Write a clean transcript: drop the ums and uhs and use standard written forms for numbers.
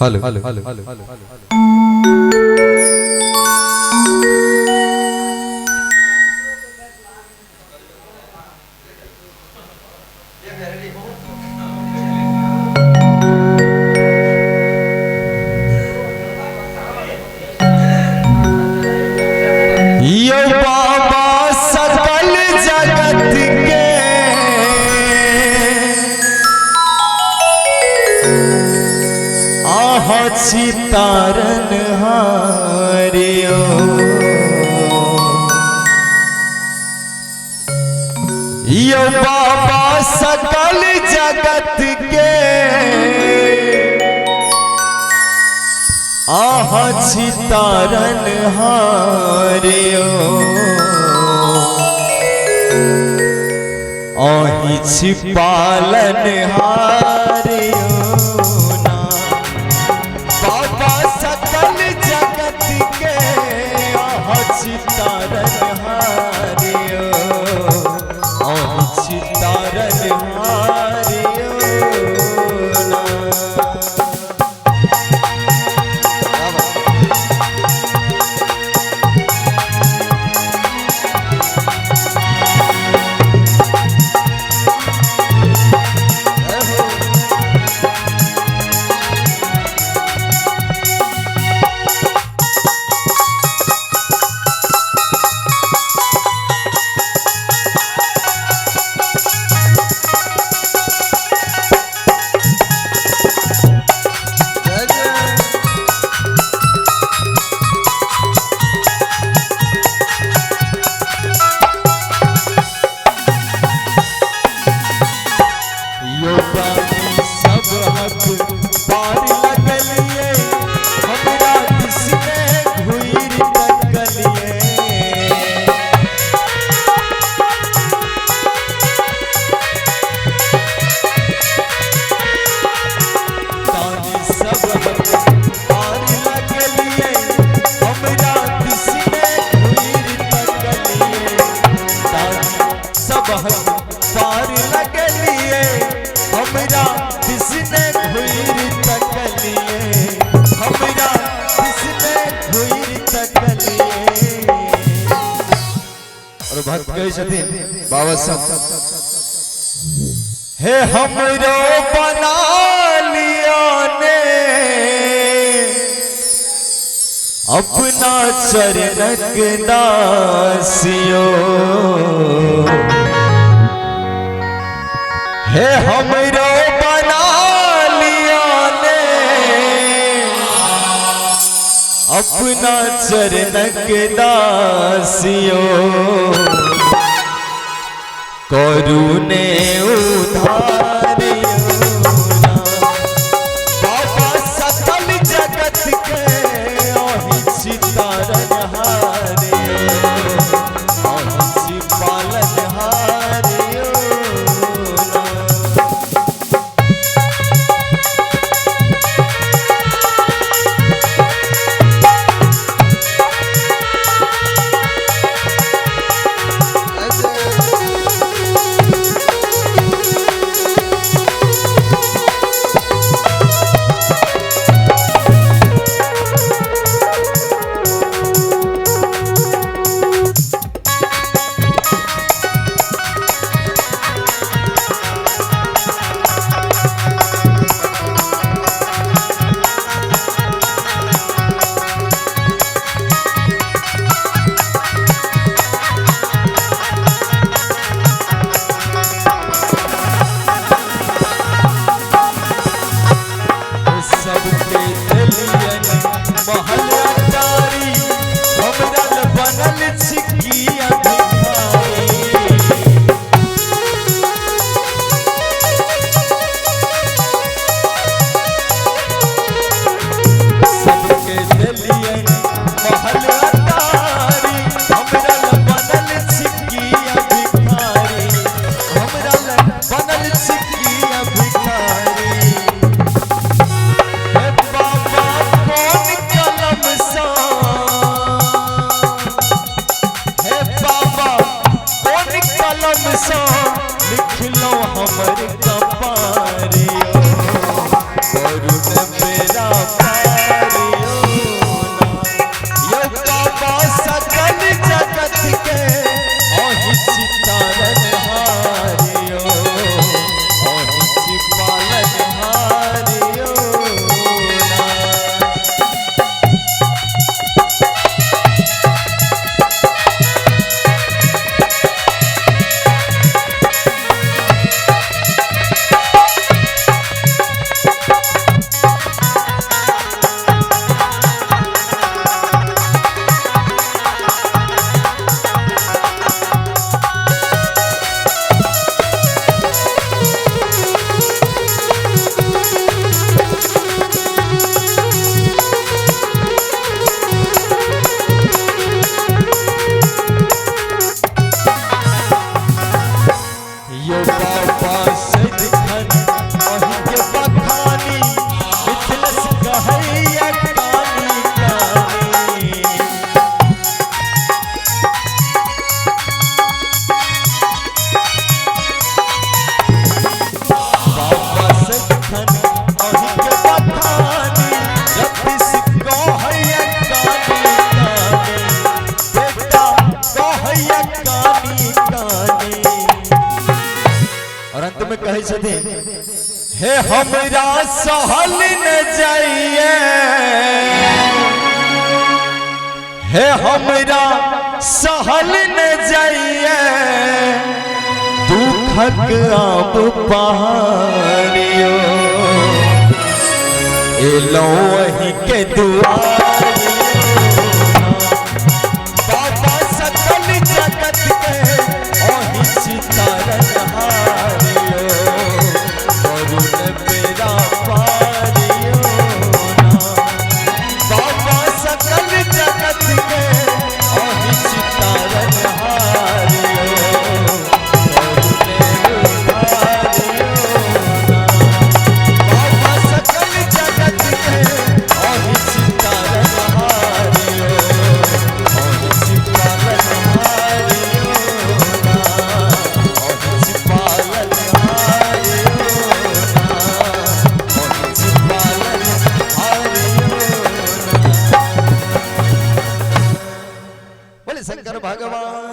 Hello यो बाबा सकल जगत के आहा चितारन हारियो यो बाबा सकल जगत के आहा चितारन हारियो आही छिपालन हारियो ना बाबा सकल जगत के आहा चितारन हारियो आही चितारन हारियो ना। पार लगलिए हमरा किसने घुईर तकलिए हमरा किसने घुईर तकलिए। और भक्त कहे छथिन बाबा सब हे हमरो बना लिया ने अपना चरणक दासियो हे हमरो बना लिया ने अपना चरणक दासियो करुणे उधारियो ना बाबा सकल जगत के आही चितारन हारियो आही छिपालन हारियो ना। भिखारी हे हमरा सहल न जाइए हे हमरा सहल न जाइए दुखक आब पहाड़ियो एलो वही के दुआरियो बाबा सकल जगत के ओहि सितारन हारियो वरुण बेरा पारियो बाबा सकल जगत के ओहि सितारन हारियो वरुण पारियो बाबा सकल जगत के ओहि सितारन हारियो ओहि सितारन हारियो ओहि सितारन हारियो ओहि सितारन हारियो। बोले शंकर भगवान